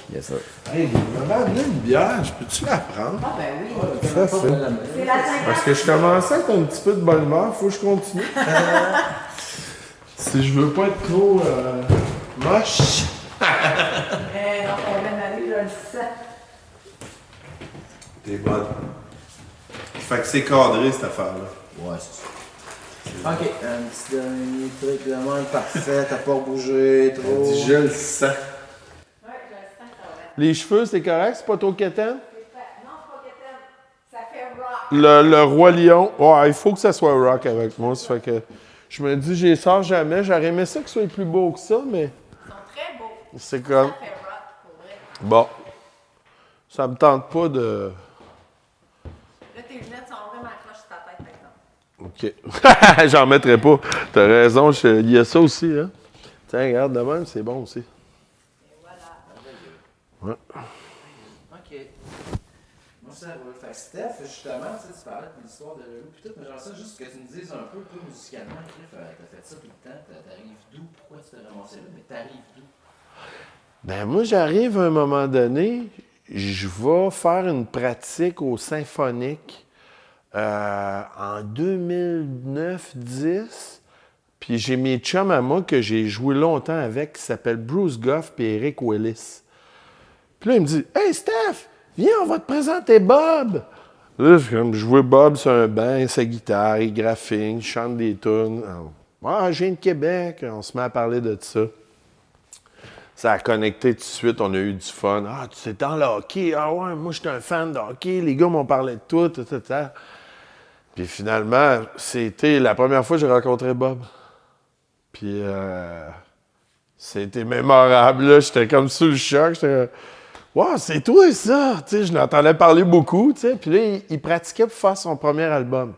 Bien sûr. Hey, il m'a amené une bière, je peux-tu la prendre? Ah, ben oui. Ça, c'est... C'est la 50. Parce que je commençais à être un petit peu de bonne humeur, faut que je continue. Si je veux pas être trop moche. Non, on vient d'aller, je le sens. T'es bonne. Fait que c'est cadré cette affaire-là. Ouais, c'est ça. Ok, un petit dernier truc de même, parfait, t'as pas bougé trop. Je le sens. Ouais, je le sens quand même. Les cheveux, c'est correct? C'est pas trop quétaine? Non, c'est pas quétaine. Ça fait rock. Le roi lion. Ouais, il faut que ça soit rock avec moi. Ça fait que je me dis, j'y sors jamais. J'aurais aimé ça que ce soit plus beau que ça, mais Ils sont très beaux. c'est comme. Ça fait rock, pour vrai. Bon. Ça me tente pas de. Là, tes lunettes sont vraiment accroches sur ta tête, par exemple. OK. J'en mettrai pas. T'as raison. Il y a ça aussi, hein. Tiens, regarde, de même, c'est bon aussi. Et voilà. Ouais. Ok. Moi, ça roule. Fait que Steph, justement, tu parlais de l'histoire de Lelou pis tout, mais j'aimerais ça juste que tu me dises un peu, toi, musicalement, Cliff, t'as fait ça tout le temps, t'arrives d'où? Pourquoi tu t'es ramassé là? Mais t'arrives d'où? Ben moi, j'arrive à un moment donné, je vais faire une pratique au symphonique en 2009-10. Puis j'ai mes chums à moi que j'ai joué longtemps avec qui s'appellent Bruce Goff et Eric Willis. Puis là, il me dit « Hey Steph, viens, on va te présenter Bob! » Là, je comme jouer Bob sur un banc, sa guitare, il graphine, il chante des tunes. Ah, je viens de Québec. On se met à parler de ça. Ça a connecté tout de suite, on a eu du fun. Ah, tu sais, dans le hockey. Ah ouais, moi, j'étais un fan de hockey. Les gars m'ont parlé de tout, tout. Puis finalement, c'était la première fois que j'ai rencontré Bob. Puis c'était mémorable, là. J'étais comme sous le choc. J'étais wow, c'est toi, ça! Tu sais, je l'entendais parler beaucoup, tu sais. Puis là, il pratiquait pour faire son premier album.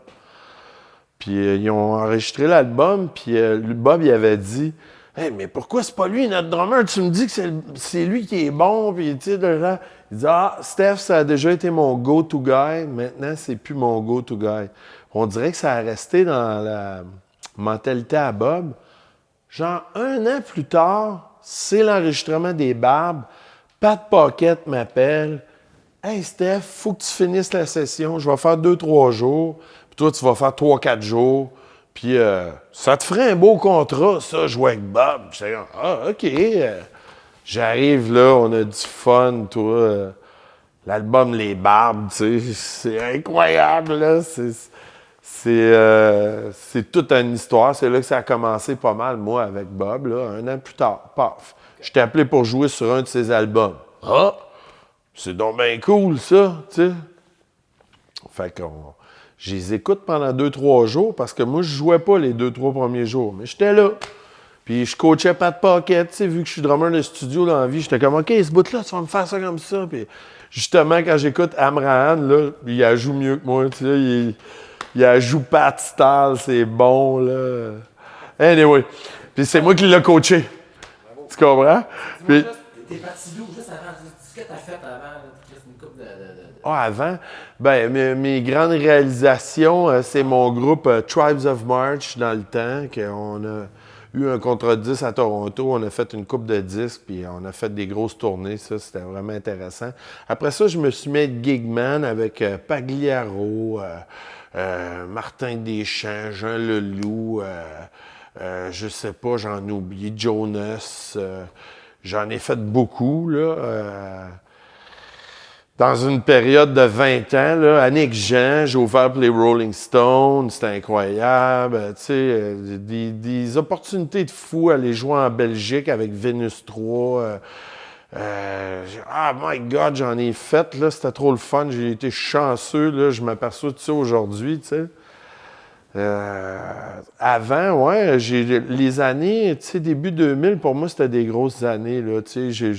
Puis ils ont enregistré l'album, puis Bob, il avait dit « Hey, mais pourquoi c'est pas lui, notre drummer? Tu me dis que c'est lui qui est bon. » Puis tu sais, il dit « Ah, Steph, ça a déjà été mon go-to guy. Maintenant, c'est plus mon go-to guy. » On dirait que ça a resté dans la mentalité à Bob. Genre, 1 an plus tard, c'est l'enregistrement des Barbes. Pat Pocket m'appelle. « Hey, Steph, faut que tu finisses la session. Je vais faire 2-3 jours. Puis toi, tu vas faire 3-4 jours. Puis ça te ferait un beau contrat, ça, jouer avec Bob. » J'étais comme « Ah, OK. J'arrive là, on a du fun, toi. L'album Les Barbes, tu sais, c'est incroyable, là. C'est toute une histoire. C'est là que ça a commencé pas mal, moi, avec Bob, là. 1 an plus tard, paf. Je t'ai appelé pour jouer sur un de ses albums. Ah! C'est donc bien cool, ça, tu sais. Fait que je les écoute pendant 2-3 jours parce que moi, je jouais pas les 2-3 premiers jours, mais j'étais là. Puis je coachais Pat Pocket, tu sais, vu que je suis drummer de studio dans la vie, j'étais comme, OK, ce bout-là, tu vas me faire ça comme ça. Puis justement, quand j'écoute Amrahan, là, il la joue mieux que moi, tu sais, il la joue Pat style, c'est bon, là. Anyway, puis c'est moi qui l'ai coaché. Tu comprends? Puis, T'es parti d'où juste avant? Ce que t'as fait avant, une couple de... avant, ben, mes grandes réalisations, c'est mon groupe Tribes of March dans le temps, qu'on a eu un contrat de 10 à Toronto, on a fait une coupe de disques, puis on a fait des grosses tournées, ça, c'était vraiment intéressant. Après ça, je me suis mis à être gigman avec Pagliaro, Martin Deschamps, Jean Leloup, je sais pas, j'en ai oublié, Jonas, j'en ai fait beaucoup, là. Dans une période de 20 ans, là, Annick Jean, j'ai ouvert pour les Rolling Stones, c'était incroyable. Tu sais, des opportunités de fou, aller jouer en Belgique avec Vénus 3. Ah, my God, j'en ai fait, là, c'était trop le fun. J'ai été chanceux, là, je m'aperçois de ça aujourd'hui, tu sais. Avant, ouais, les années, tu sais, début 2000, pour moi, c'était des grosses années, là, tu sais.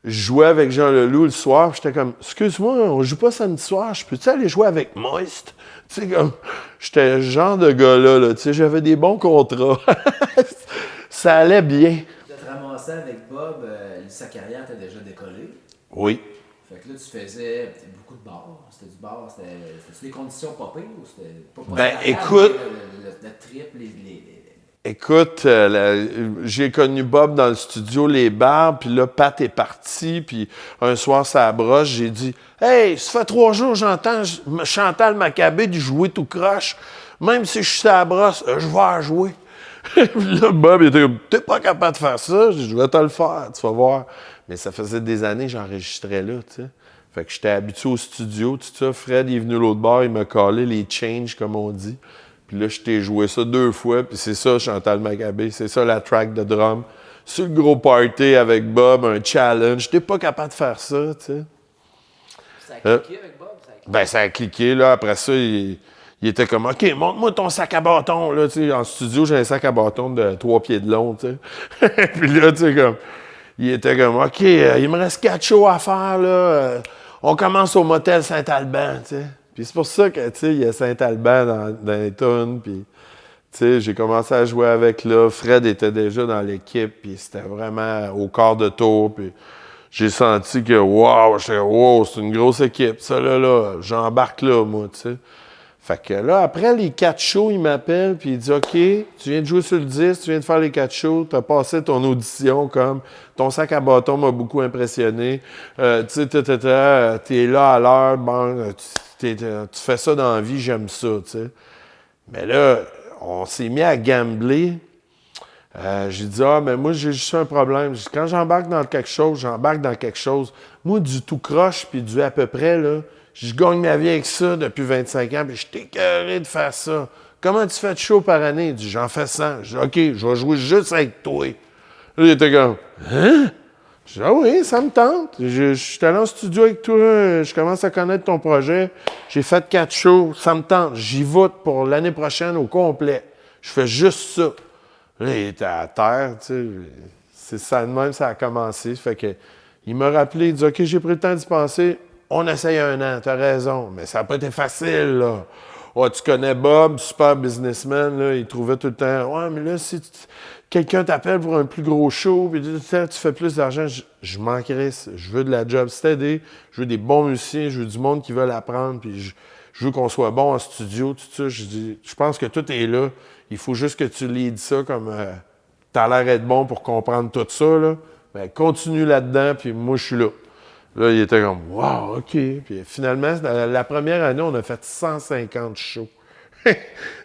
Je jouais avec Jean Leloup le soir, j'étais comme, excuse-moi, on joue pas samedi soir, je peux-tu aller jouer avec Moist? Tu sais, comme, j'étais le genre de gars-là, là, tu sais, j'avais des bons contrats. Ça allait bien. De te ramasser avec Bob, sa carrière t'a déjà décollé. Oui. Fait que là, tu faisais beaucoup de bars. C'était du bar. C'était des conditions pas pires ou c'était pas Ben, spécial, écoute. le trip, Écoute, j'ai connu Bob dans le studio Les Barbes, puis là, Pat est parti, puis un soir, ça broche, j'ai dit « Hey, ça fait 3 jours j'entends Chantal Maccabée du jouer tout croche. Même si je suis sur la brosse, je vais en jouer. » Puis là, Bob, il était comme « T'es pas capable de faire ça? » Je dis « Je vais te le faire, tu vas voir. » Mais ça faisait des années que j'enregistrais là, tu sais. Fait que j'étais habitué au studio, tout ça. Fred, il est venu l'autre bord, il m'a collé les changes, comme on dit. Puis là, je t'ai joué ça 2 fois, puis c'est ça, Chantal Maccabée, c'est ça la track de drum. Sur le gros party avec Bob, un challenge. T'es pas capable de faire ça, tu sais. Ça a cliqué avec Bob? Ben, ça a cliqué, là. Après ça, il était comme, OK, montre-moi ton sac à bâton, là, tu sais. En studio, j'ai un sac à bâton de 3 pieds de long, tu sais. Puis là, tu sais, comme, il était comme, OK, il me reste 4 shows à faire, là. On commence au motel Saint-Alban, tu sais. Puis c'est pour ça que, tu sais, il y a Saint-Alban dans les tunes, puis, tu sais, j'ai commencé à jouer avec là. Fred était déjà dans l'équipe, puis c'était vraiment au quart de tour, puis j'ai senti que, wow, c'est une grosse équipe, ça, là, j'embarque là, moi, tu sais. Fait que là, après les 4 shows, il m'appelle, puis il dit, OK, tu viens de jouer sur le 10, tu viens de faire les 4 shows, tu as passé ton audition comme, ton sac à bâton m'a beaucoup impressionné, tu sais, t'es là à l'heure, bon, tu fais ça dans la vie, j'aime ça, tu sais. Mais là, on s'est mis à gambler. J'ai dit, mais moi, j'ai juste un problème. Quand j'embarque dans quelque chose, j'embarque dans quelque chose. Moi, du tout croche, puis du à peu près, là, je gagne ma vie avec ça depuis 25 ans, puis je suis écœuré de faire ça. Comment tu fais de show par année? Il dit, j'en fais 100. Je dis, OK, je vais jouer juste avec toi. Là, il était comme, hein? Je dis, ah oui, ça me tente. Je suis allé en studio avec toi, je commence à connaître ton projet. J'ai fait 4 shows, ça me tente. J'y vote pour l'année prochaine au complet. Je fais juste ça. Là, il était à terre, tu sais. C'est ça de même, ça a commencé. Fait que, il m'a rappelé, il dit, OK, j'ai pris le temps d'y penser. On essaye 1 an, t'as raison. Mais ça n'a pas été facile, là. Oh, tu connais Bob, super businessman, là, il trouvait tout le temps, ouais, mais là, si quelqu'un t'appelle pour un plus gros show, puis tu fais plus d'argent, je m'en crisse. Je veux de la job steady, je veux des bons musiciens, je veux du monde qui veut apprendre, puis je veux qu'on soit bon en studio, tout ça. Je dis, je pense que tout est là. Il faut juste que tu lides ça comme t'as l'air d'être bon pour comprendre tout ça, là. Ben, continue là-dedans, puis moi, je suis là. Là, il était comme, wow, OK. Puis finalement, la première année, on a fait 150 shows.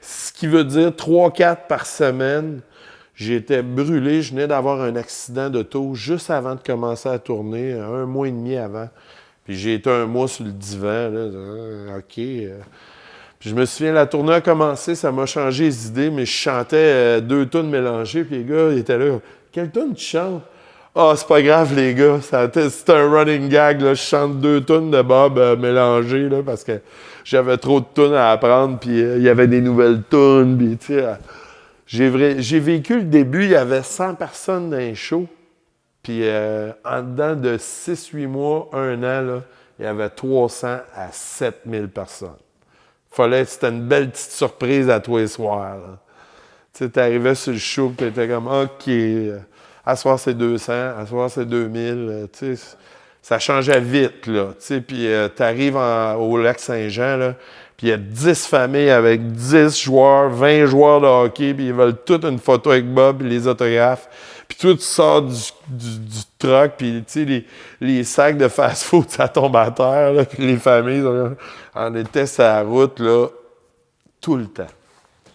Ce qui veut dire 3-4 par semaine. J'étais brûlé. Je venais d'avoir un accident d'auto juste avant de commencer à tourner, 1 mois et demi avant. Puis j'ai été 1 mois sur le divan. Là, OK. Puis je me souviens, la tournée a commencé, ça m'a changé les idées, mais je chantais 2 tunes mélangées. Puis les gars, ils étaient là. Quelle tune tu chantes? Ah, c'est pas grave, les gars. C'est un running gag. Là. Je chante 2 tunes de Bob mélangées là, parce que j'avais trop de tunes à apprendre. Puis il y avait des nouvelles tunes. Puis, tu sais, j'ai vécu le début. Il y avait 100 personnes dans les shows. Puis en dedans de 6-8 mois, 1 an, là, il y avait 300 à 7000 personnes. C'était une belle petite surprise à tous les soirs. Tu sais, t'arrivais sur le show, tu étais comme, OK, à soir c'est 200, à soir c'est 2000. Tu sais, ça changeait vite, là. Tu sais, puis t'arrives au lac Saint-Jean, là, puis il y a 10 familles avec 10 joueurs, 20 joueurs de hockey, puis ils veulent toute une photo avec Bob, puis les autographes. Puis toi, tu sors du truck, puis tu sais, les sacs de fast-food, ça tombe à terre, là, puis les familles, on était sur la route, là, tout le temps.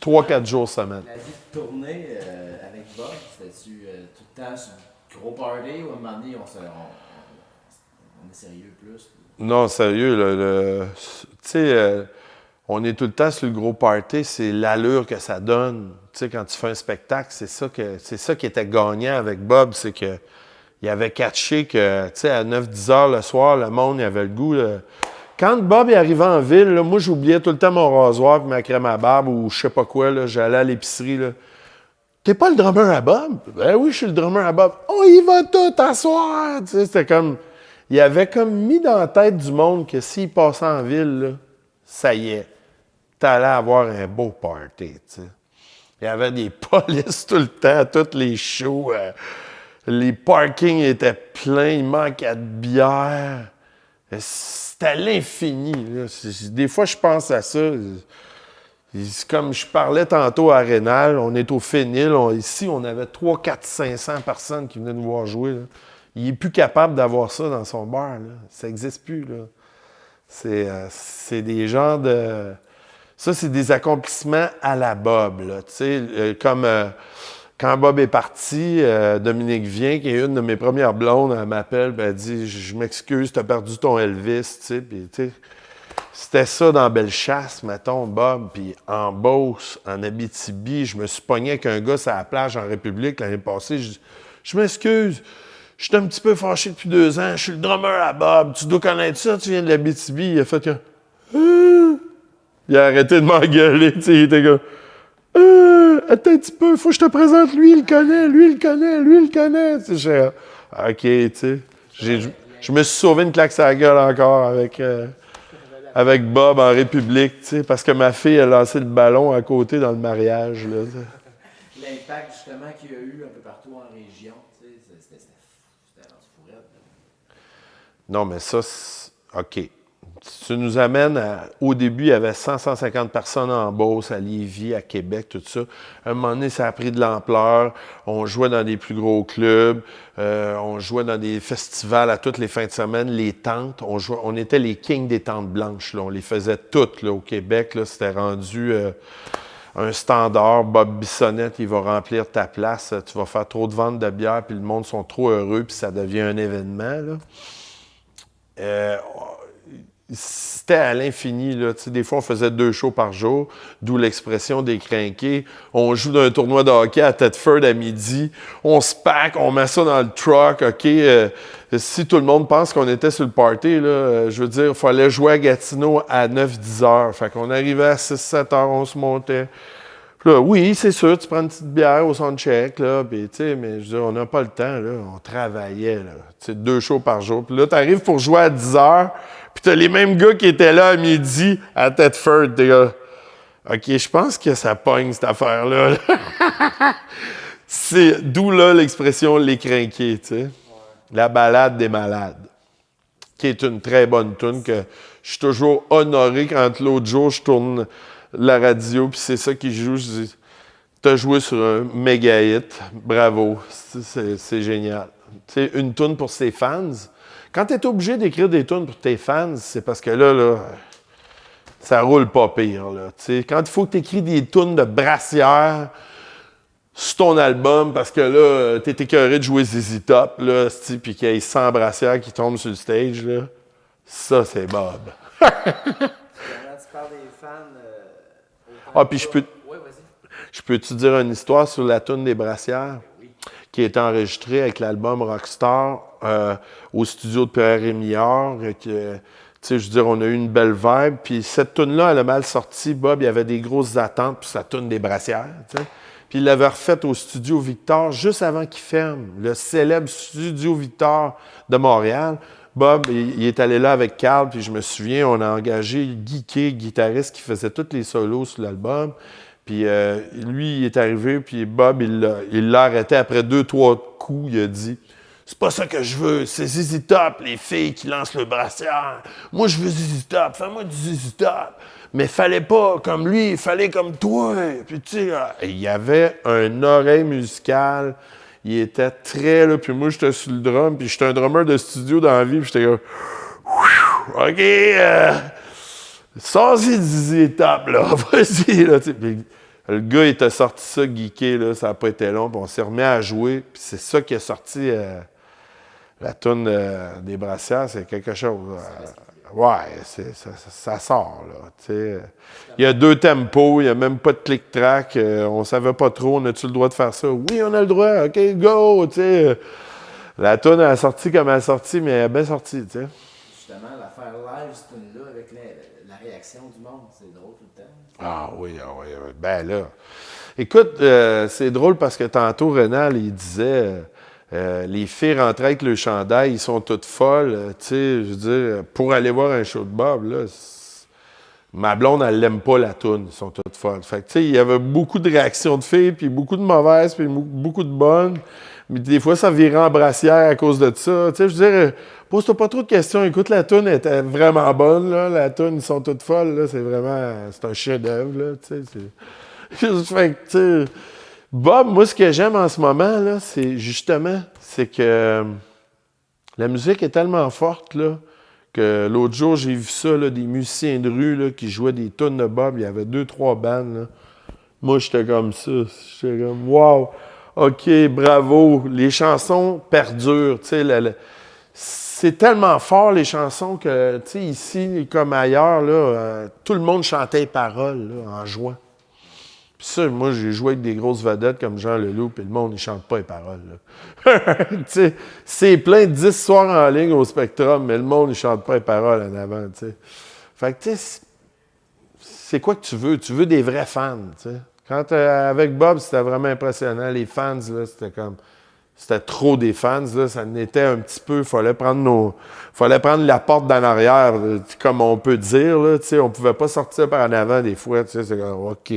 3-4 jours semaine. La vie de tournée avec Bob, c'était-tu tout le temps sur un gros party ou à un moment donné, on est sérieux plus? Non, sérieux, tu sais, on est tout le temps sur le gros party, c'est l'allure que ça donne. Tu sais, quand tu fais un spectacle, c'est ça qui était gagnant avec Bob, c'est que il avait catché que, tu sais, à 9-10 heures le soir, le monde, il avait le goût. Quand Bob est arrivé en ville, là, moi, j'oubliais tout le temps mon rasoir et ma crème à barbe ou je sais pas quoi, là, j'allais à l'épicerie, là. T'es pas le drummer à Bob? Ben oui, je suis le drummer à Bob. Oh, il va tout asseoir! Tu sais, c'était comme... Il avait comme mis dans la tête du monde que s'il passait en ville, là, ça y est, t'allais avoir un beau party, tu sais. Il y avait des polices tout le temps, à tous les shows. Les parkings étaient pleins, il manquait de bière. C'était à l'infini. Là. Des fois, je pense à ça. Comme je parlais tantôt à Rénal, on est au Fénil. Ici, on avait 300, 400, 500 personnes qui venaient nous voir jouer. Là. Il n'est plus capable d'avoir ça dans son bar. Là. Ça n'existe plus. Là. C'est des genres de... Ça, c'est des accomplissements à la Bob. Là, comme quand Bob est parti, Dominique Vien, qui est une de mes premières blondes, elle m'appelle, elle dit « Je m'excuse, tu as perdu ton Elvis. » Puis, c'était ça dans Bellechasse, mettons, Bob. Puis en Beauce, en Abitibi, je me suis pogné avec un gars sur la plage en République l'année passée. Je m'excuse. Je suis un petit peu fâché depuis 2 ans. Je suis le drummer à Bob. Tu dois connaître ça, tu viens de l'Abitibi. Il a fait que... Il a arrêté de m'engueuler, tu sais. Il était comme... attends un petit peu, faut que je te présente. Lui, il le connaît, lui, il le connaît, lui, il le connaît. Tu sais, OK, tu sais. Je me suis sauvé une claque sur la gueule encore avec Bob en République, tu sais, parce que ma fille a lancé le ballon à côté dans le mariage, là. L'impact, justement, qu'il y a eu un peu partout en région, tu sais, c'était rendu fou raide. Non, mais ça, OK. Tu nous amènes au début, il y avait 100-150 personnes en Beauce, à Lévis, à Québec, tout ça. À un moment donné, ça a pris de l'ampleur. On jouait dans des plus gros clubs. On jouait dans des festivals à toutes les fins de semaine. Les tentes, on était les kings des tentes blanches. Là. On les faisait toutes là, au Québec. Là. C'était rendu un standard. Bob Bissonnette, il va remplir ta place. Tu vas faire trop de ventes de bière, puis le monde sont trop heureux, puis ça devient un événement. Là. C'était à l'infini. Là. Des fois, on faisait 2 shows par jour, d'où l'expression des crinqués. On joue dans un tournoi de hockey à Thetford à midi. On se pack, on met ça dans le truck. OK, si tout le monde pense qu'on était sur le party, là, je veux dire, il fallait jouer à Gatineau à 9-10 heures. Fait qu'on arrivait à 6-7 heures, on se montait. Puis là, oui, c'est sûr, tu prends une petite bière au soundcheck, là, puis, mais je veux dire, on n'a pas le temps, là. On travaillait, là. 2 shows par jour. Puis là, tu arrives pour jouer à 10 heures. Puis t'as les mêmes gars qui étaient là à midi à Thetford. T'es là, OK, je pense que ça pogne, cette affaire-là. C'est d'où là l'expression « les crinqués », tu sais. Ouais. La balade des malades, qui est une très bonne tune que je suis toujours honoré quand l'autre jour, je tourne la radio, puis c'est ça qui joue. Je dis « T'as joué sur un méga hit, bravo, c'est génial. » Tu sais, une tune pour ses fans. Quand tu es obligé d'écrire des tunes pour tes fans, c'est parce que là, ça roule pas pire. Là. Quand il faut que tu écris des tunes de brassière sur ton album, parce que là, tu es écœuré de jouer ZZ Top, puis qu'il y ait 100 brassières qui tombent sur le stage, là, ça, c'est Bob. Quand tu parles des fans... puis je peux... Oui, vas-y. Je peux te dire une histoire sur la tune des brassières? Qui est enregistré avec l'album Rockstar au studio de Pierre Rémillard. Je veux dire, on a eu une belle vibe. Puis cette tune-là, elle a mal sorti. Bob, il y avait des grosses attentes pour sa tune des brassières. T'sais. Puis il l'avait refaite au studio Victor juste avant qu'il ferme. Le célèbre studio Victor de Montréal. Bob, il est allé là avec Carl. Puis je me souviens, on a engagé Guy Kay, guitariste qui faisait tous les solos sur l'album. Puis lui, il est arrivé, puis Bob, il l'a arrêté après 2-3 coups. Il a dit « C'est pas ça que je veux, c'est ZZ Top, les filles qui lancent le brassière. Moi, je veux ZZ Top, fais-moi du ZZ Top. Mais fallait pas comme lui, il fallait comme toi. » Puis tu sais, il y avait une oreille musicale. Il était très là. Puis moi, j'étais sur le drum, puis j'étais un drummer de studio dans la vie, puis j'étais comme « OK, sors-y du ZZ Top, là, vas-y, là. » Le gars, il t'a sorti ça, geeké, là, ça n'a pas été long, puis on s'est remis à jouer, puis c'est ça qui a sorti la toune des brassières, c'est quelque chose. Ça sort, là, tu sais. Il y a 2 tempos, il n'y a même pas de click-track, on savait pas trop, on a-tu le droit de faire ça? Oui, on a le droit, OK, go, tu sais. La toune, elle a sorti comme elle a sorti, mais elle a bien sorti, tu sais. Justement, l'affaire live, cette tune-là, avec la réaction du monde, c'est drôle tout le temps. Ah oui. Ben là. Écoute, c'est drôle parce que tantôt, Rénal, il disait les filles rentraient avec le chandail, ils sont toutes folles. Tu sais, je veux dire, pour aller voir un show de Bob, là, ma blonde, elle l'aime pas la toune, ils sont toutes folles. Fait que, tu sais, il y avait beaucoup de réactions de filles, puis beaucoup de mauvaises, puis beaucoup de bonnes. Mais des fois, ça virait en brassière à cause de ça. Tu sais, je veux dire, pose-toi pas trop de questions. Écoute, la toune était vraiment bonne, là. La toune, ils sont toutes folles, là. C'est vraiment... C'est un chef-d'œuvre, là, tu sais. Fait que, tu sais... Bob, moi, ce que j'aime en ce moment, là, c'est justement, c'est que la musique est tellement forte, là, que l'autre jour, j'ai vu ça, là, des musiciens de rue, là, qui jouaient des tunes de Bob. Il y avait 2-3 bandes, là. Moi, j'étais comme ça. J'étais comme, wow, OK, bravo. Les chansons perdurent, tu sais. C'est tellement fort, les chansons, que, tu sais, ici, comme ailleurs, là, tout le monde chantait les paroles, là, en jouant. Puis ça, moi, j'ai joué avec des grosses vedettes comme Jean Leloup, puis le monde, il chante pas les paroles, là. Tu sais, c'est plein de 10 soirs en ligne au Spectrum, mais le monde, il chante pas les paroles en avant, tu sais. Fait que, tu sais, c'est quoi que tu veux? Tu veux des vrais fans, tu sais. Quand avec Bob, c'était vraiment impressionnant. Les fans, là, c'était comme... C'était trop des fans, là. Ça n'était un petit peu... Fallait prendre la porte d'en arrière, comme on peut dire, là, tu sais. On pouvait pas sortir par en avant des fois, tu sais. C'est comme, OK.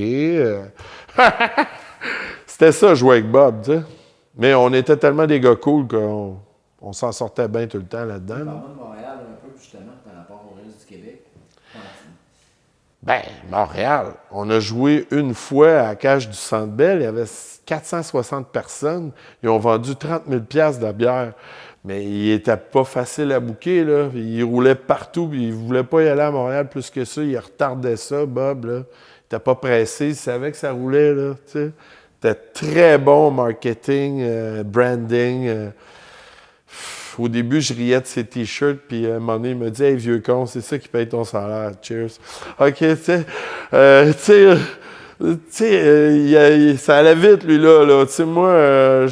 C'était ça, jouer avec Bob, tu sais. Mais on était tellement des gars cool qu'on s'en sortait bien tout le temps là-dedans. Là. Parle-moi de Montréal un peu, justement, par rapport au reste du Québec. Ben, Montréal, on a joué une fois à la Cage du Centre Bell. Il y avait 460 personnes. Ils ont vendu 30 000 $ de bière. Mais il était pas facile à bouquer, là. Il roulait partout, puis il voulait pas y aller à Montréal plus que ça. Il retardait ça, Bob, là. Il était pas pressé. Il savait que ça roulait, là, tu sais. C'était très bon marketing, branding. Au début, je riais de ses T-shirts, puis à un moment donné, il me dit « Hey, vieux con, c'est ça qui paye ton salaire. Cheers. » OK, tu sais, ça allait vite, lui-là. Tu sais, moi,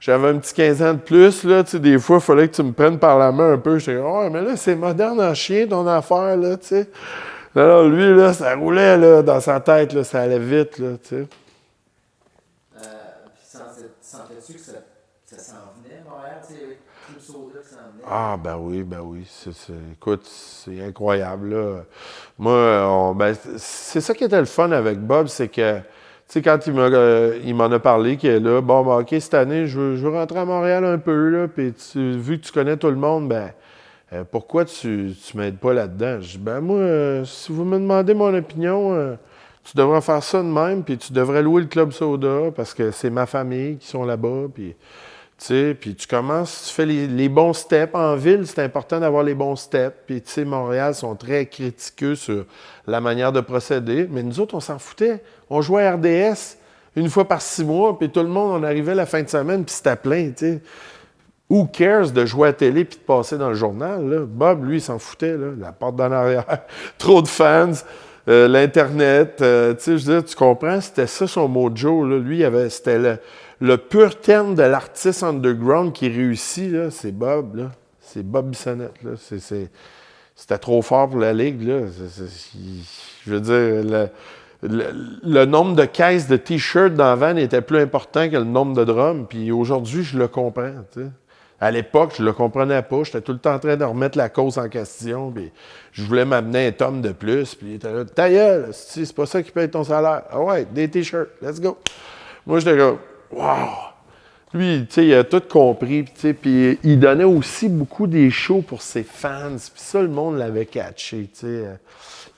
j'avais un petit 15 ans de plus, là. Tu sais, des fois, il fallait que tu me prennes par la main un peu. J'étais comme « Oh, mais là, c'est moderne en chien, ton affaire, là, tu sais. » Non, lui, là, ça roulait, là, dans sa tête, là, ça allait vite, là, tu sais. Puis sentais-tu que ça s'en venait, Montréal, tu sais, avec Club Soda qui s'en venait? Ah, ben oui. Écoute, c'est incroyable, là. Moi, c'est ça qui était le fun avec Bob, c'est que, tu sais, quand il m'en a parlé, qu'il est là, bon, ben, OK, cette année, je veux rentrer à Montréal un peu, là, puis vu que tu connais tout le monde, ben, pourquoi tu m'aides pas là-dedans? Je dis, ben, moi, si vous me demandez mon opinion, tu devrais faire ça de même, puis tu devrais louer le Club Soda, parce que c'est ma famille qui sont là-bas, puis... Tu sais, puis tu commences, tu fais les bons steps. En ville, c'est important d'avoir les bons steps. Puis, tu sais, Montréal sont très critiqueux sur la manière de procéder. Mais nous autres, on s'en foutait. On jouait à RDS une fois par 6 mois, puis tout le monde, on arrivait la fin de semaine, puis c'était plein, tu sais. Who cares de jouer à la télé puis de passer dans le journal, là? Bob, lui, il s'en foutait, là. La porte d'en arrière, trop de fans, l'Internet, tu sais, je veux dire, tu comprends? C'était ça son mojo, là. Lui, c'était le pur terme de l'artiste underground qui réussit, là, c'est Bob, là. C'est Bob Bissonnette, là. C'était trop fort pour la Ligue, là. Je veux dire, le nombre de caisses de T-shirts dans la van était plus important que le nombre de drums. Puis aujourd'hui, je le comprends, tu sais. À l'époque, je le comprenais pas. J'étais tout le temps en train de remettre la cause en question. Puis je voulais m'amener un tome de plus. Puis il était là, ta gueule, c'est pas ça qui paye ton salaire. Ah ouais, des T-shirts, let's go. Moi, j'étais comme, wow! Lui, tu sais, il a tout compris, tu sais, puis il donnait aussi beaucoup des shows pour ses fans, puis ça, le monde l'avait catché, tu sais.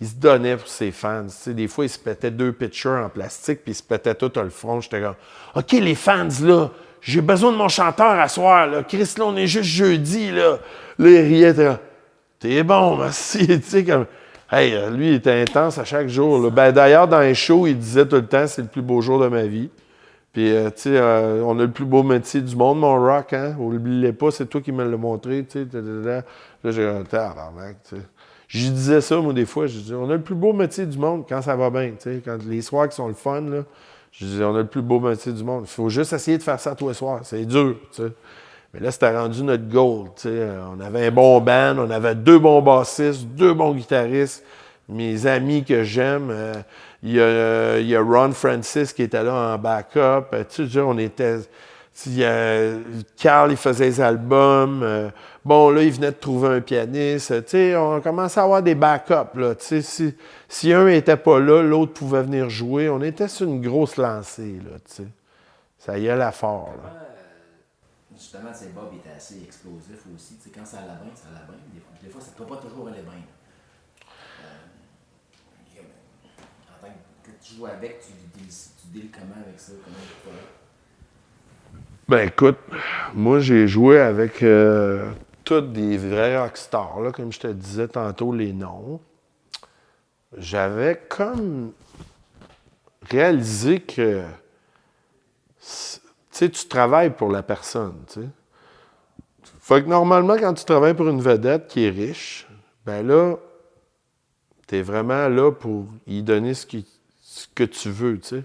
Il se donnait pour ses fans, tu sais. Des fois, il se pétait 2 pitchers en plastique, puis il se pétait tout le front. J'étais comme, OK, les fans, là, j'ai besoin de mon chanteur à soir, là. Chris, là, on est juste jeudi, là. Là, il riait, t'es bon, merci, tu sais, comme... Hey, lui, il était intense à chaque jour, là. Ben, d'ailleurs, dans les shows, il disait tout le temps, c'est le plus beau jour de ma vie. Puis, tu sais, on a le plus beau métier du monde, mon rock, hein? Oublie-le pas, c'est toi qui me l'as montré, tu sais. Là, j'ai un tabarnak, tu sais. Je disais ça, moi, des fois. Je disais, on a le plus beau métier du monde quand ça va bien, tu sais. Quand les soirs qui sont le fun, là, je disais, on a le plus beau métier du monde. Il faut juste essayer de faire ça tous les soirs. C'est dur, tu sais. Mais là, c'était rendu notre goal, tu sais. On avait un bon band, on avait 2 bons bassistes, 2 bons guitaristes. Mes amis que j'aime, il y a Ron Francis qui était là en backup. Tu sais, on était... Carl, il faisait des albums. Bon, là, il venait de trouver un pianiste. Tu sais, on commençait à avoir des backups, là. Tu sais, si un n'était pas là, l'autre pouvait venir jouer. On était sur une grosse lancée, là, tu sais. Ça y allait fort, là. Justement, Bob était assez explosif aussi. Quand ça allait bien, ça allait bien. Des fois, ça ne peut pas toujours aller bien. En tant que tu joues avec, tu deals comment avec ça? Comment tu fais? Ben écoute, moi j'ai joué avec tous des vrais rockstars, là, comme je te disais tantôt les noms. J'avais comme réalisé que tu travailles pour la personne. T'sais. Fait que normalement, quand tu travailles pour une vedette qui est riche, ben là, tu es vraiment là pour y donner ce que tu veux. T'sais.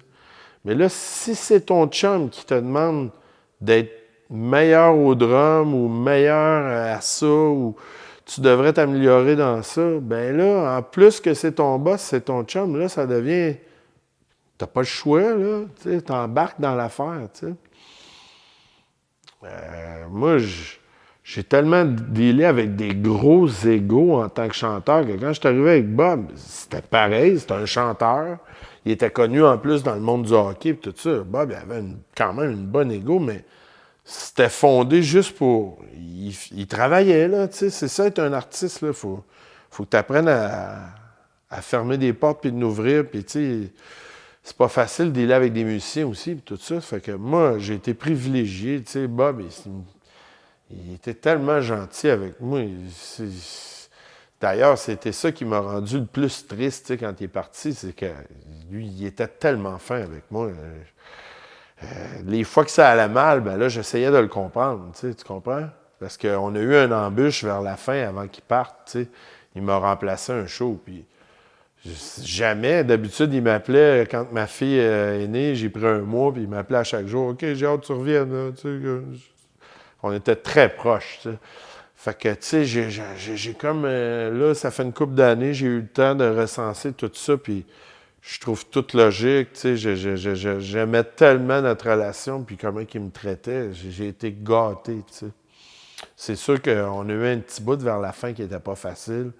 Mais là, si c'est ton chum qui te demande d'être meilleur au drum ou meilleur à ça, ou tu devrais t'améliorer dans ça, ben là, en plus que c'est ton boss, c'est ton chum, là, ça devient... T'as pas le choix, là, tu sais, t'embarques dans l'affaire, tu sais. Moi, j'ai tellement dealé avec des gros égos en tant que chanteur que quand je suis arrivé avec Bob, c'était pareil, c'était un chanteur. Il était connu en plus dans le monde du hockey et tout ça. Bob, il avait quand même une bonne égo, mais c'était fondé juste pour... Il travaillait, là, tu sais. C'est ça, être un artiste, là. Faut que tu apprennes à fermer des portes puis de l'ouvrir, puis tu sais... C'est pas facile de dealer avec des musiciens aussi, puis tout ça. Fait que moi, j'ai été privilégié. Tu sais, Bob, il était tellement gentil avec moi. D'ailleurs, c'était ça qui m'a rendu le plus triste, tu sais, quand il est parti. C'est que lui, il était tellement fin avec moi. Les fois que ça allait mal, ben là, j'essayais de le comprendre. Tu comprends? Parce qu'on a eu une embûche vers la fin avant qu'il parte. Tu sais. Il m'a remplacé un show, puis... Jamais. D'habitude, il m'appelait quand ma fille est née, j'ai pris un mois, puis il m'appelait à chaque jour. OK, j'ai hâte que tu reviennes. Là, tu sais, on était très proches. Tu sais. Fait que, tu sais, j'ai comme... là, ça fait une couple d'années, j'ai eu le temps de recenser tout ça, puis je trouve tout logique. Tu sais, j'aimais tellement notre relation, puis comment il me traitait. J'ai été gâté, tu sais. C'est sûr qu'on a eu un petit bout vers la fin qui n'était pas facile.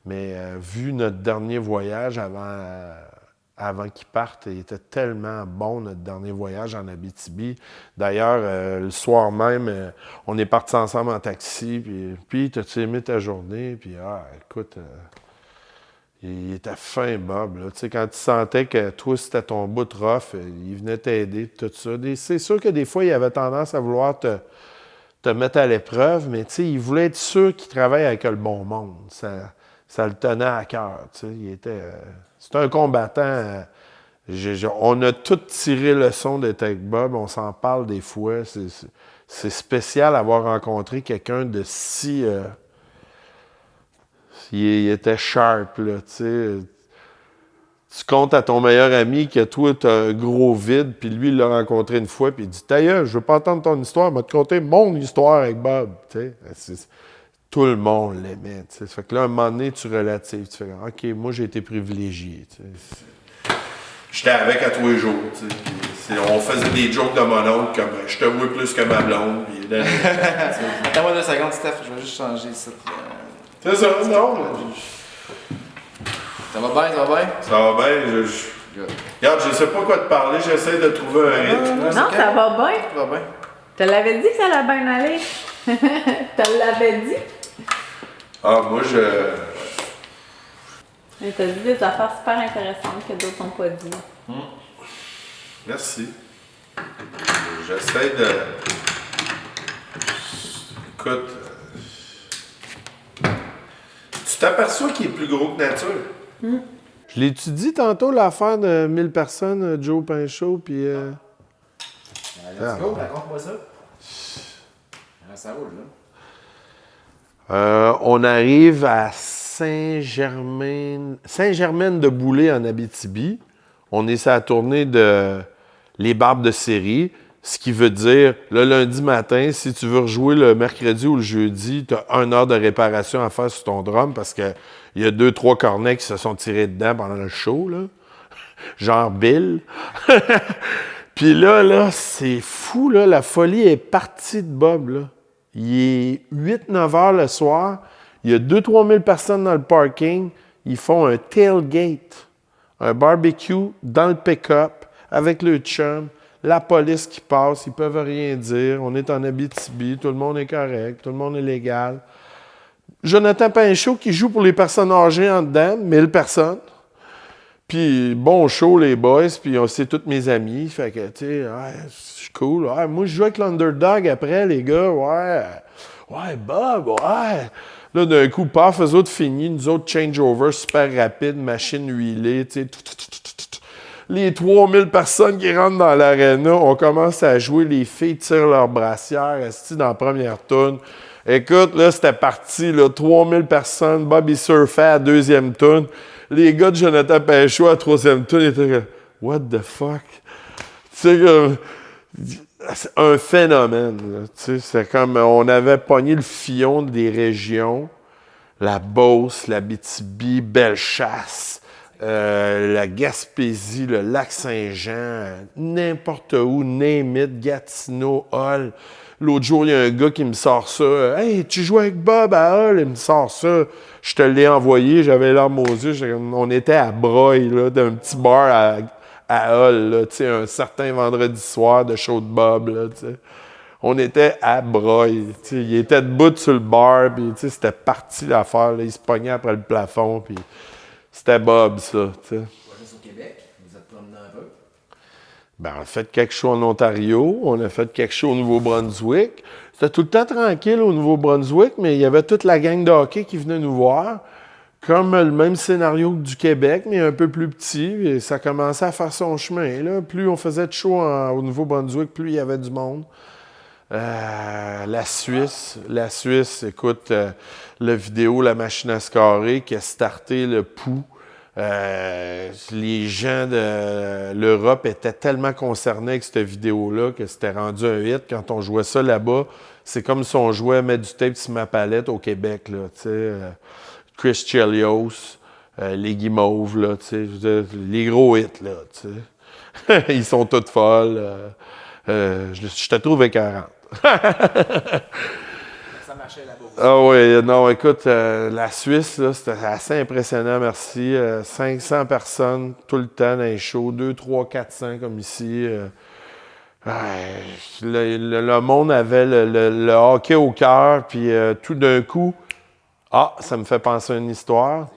Mais vu notre dernier voyage avant qu'il parte, il était tellement bon, notre dernier voyage en Abitibi. D'ailleurs, le soir même, on est partis ensemble en taxi. Puis t'as-tu aimé ta journée? Puis, écoute, il était fin, Bob. Là. Tu sais, quand tu sentais que toi, c'était ton bout de rough, il venait t'aider, tout ça. C'est sûr que des fois, il avait tendance à vouloir te mettre à l'épreuve, mais tu sais, il voulait être sûr qu'il travaille avec le bon monde. Ça le tenait à cœur. Tu sais. C'était un combattant. On a tous tiré le son d'être avec Bob. On s'en parle des fois. C'est spécial d'avoir rencontré quelqu'un de si... il était sharp, là, tu sais. Tu comptes à ton meilleur ami que toi, tu as un gros vide, puis lui, il l'a rencontré une fois, puis il dit « Tailleul, je veux pas entendre ton histoire, je vais te conter mon histoire avec Bob. » Tu sais. Tout le monde l'aimait. Ça fait que là, à un moment donné, tu relatives. Tu fais « OK, moi, j'ai été privilégié. » J'étais avec à tous les jours. On faisait des jokes de mon oncle comme « Je te vois plus que ma blonde. » Attends-moi 2 secondes, Steph. Je vais juste changer ça. C'est ça, non? Ça va bien, ça va bien? Ça va bien. Regarde, je sais pas quoi te parler. J'essaie de trouver un rythme. Non, ça va bien. Ça va bien. Tu l'avais dit que ça allait bien aller. Tu l'avais dit. Ah, moi, Tu as dit des affaires super intéressantes que d'autres n'ont pas dit. Merci. J'essaie de... Écoute... Tu t'aperçois qu'il est plus gros que nature? Je l'étudie tantôt, l'affaire de 1000 personnes, Joe Pinchot, puis... Let's go, raconte-moi ça. Ça roule, là. On arrive à Saint-Germain-de-Boulay en Abitibi. On est sur la tournée de Les Barbes de série, ce qui veut dire, le lundi matin, si tu veux rejouer le mercredi ou le jeudi, tu as 1 heure de réparation à faire sur ton drum parce qu'il y a 2-3 cornets qui se sont tirés dedans pendant le show, là. Genre Bill. Puis là, c'est fou, là. La folie est partie de Bob, là. Il est 8-9 heures le soir. Il y a 2-3 000 personnes dans le parking. Ils font un tailgate, un barbecue dans le pick-up avec le chum. la police qui passe, ils peuvent rien dire. On est en Abitibi, tout le monde est correct, tout le monde est légal. Jonathan Pinchot qui joue pour les personnes âgées en dedans, 1000 personnes. Puis bon show, les boys, puis c'est tous mes amis. Fait que, tu sais, ouais, c'est cool. Ouais, moi, je joue avec l'Underdog après, les gars. Ouais, ouais, Bob, ouais. Là, d'un coup, paf, eux autres finis, nous autres, changeover super rapide, machine huilée, tu sais. Les 3000 personnes qui rentrent dans l'aréna, on commence à jouer, les filles tirent leurs brassières, esti dans la première tourne. Écoute, là, c'était parti, là, 3000 personnes, Bob, il surfait à la deuxième tourne. Les gars de Jonathan Pinchot à la troisième tourne étaient comme « What the fuck? » Tu sais, comme... C'est un phénomène, là. Tu sais, c'est comme... On avait pogné le fillon des régions, la Beauce, l'Abitibi, Bellechasse, la Gaspésie, le Lac-Saint-Jean, n'importe où, name it, Gatineau, Hull. L'autre jour, il y a un gars qui me sort ça. « Hey, tu joues avec Bob à Hull? » Il me sort ça. Je te l'ai envoyé, j'avais l'arme aux yeux. On était à Breuil, là, d'un petit bar à Hull, là, tu sais, un certain vendredi soir de show de Bob, là, tu sais. On était à Breuil. Tu sais, il était debout sur le bar, puis tu sais, c'était parti l'affaire. Là, il se pognait après le plafond, puis c'était Bob, ça, tu sais. Pas juste au Québec, vous êtes promené un peu. Ben, on a fait quelques shows en Ontario, on a fait quelques shows au Nouveau-Brunswick. C'était tout le temps tranquille au Nouveau-Brunswick, mais il y avait toute la gang de hockey qui venait nous voir. Comme le même scénario que du Québec, mais un peu plus petit. Et ça commençait à faire son chemin. Là. Plus on faisait de shows au Nouveau-Brunswick, plus il y avait du monde. La Suisse, écoute, la vidéo La Machine à Scorer qui a starté le pouls. Les gens de l'Europe étaient tellement concernés avec cette vidéo-là que c'était rendu un hit. Quand on jouait ça là-bas, c'est comme si on jouait à mettre du tape sur ma palette au Québec, là, tu sais. Chris Chelios, les Guimauves, là, tu sais, les gros hits, là, tu sais. Ils sont toutes folles. Je te trouve écœurante. Ça marchait là-bas aussi. Ah oui, non, écoute, la Suisse, là, c'était assez impressionnant, merci. 500 personnes tout le temps dans les shows, 2, 3, 400 comme ici. Le monde avait le hockey au cœur, puis tout d'un coup, ça me fait penser à une histoire.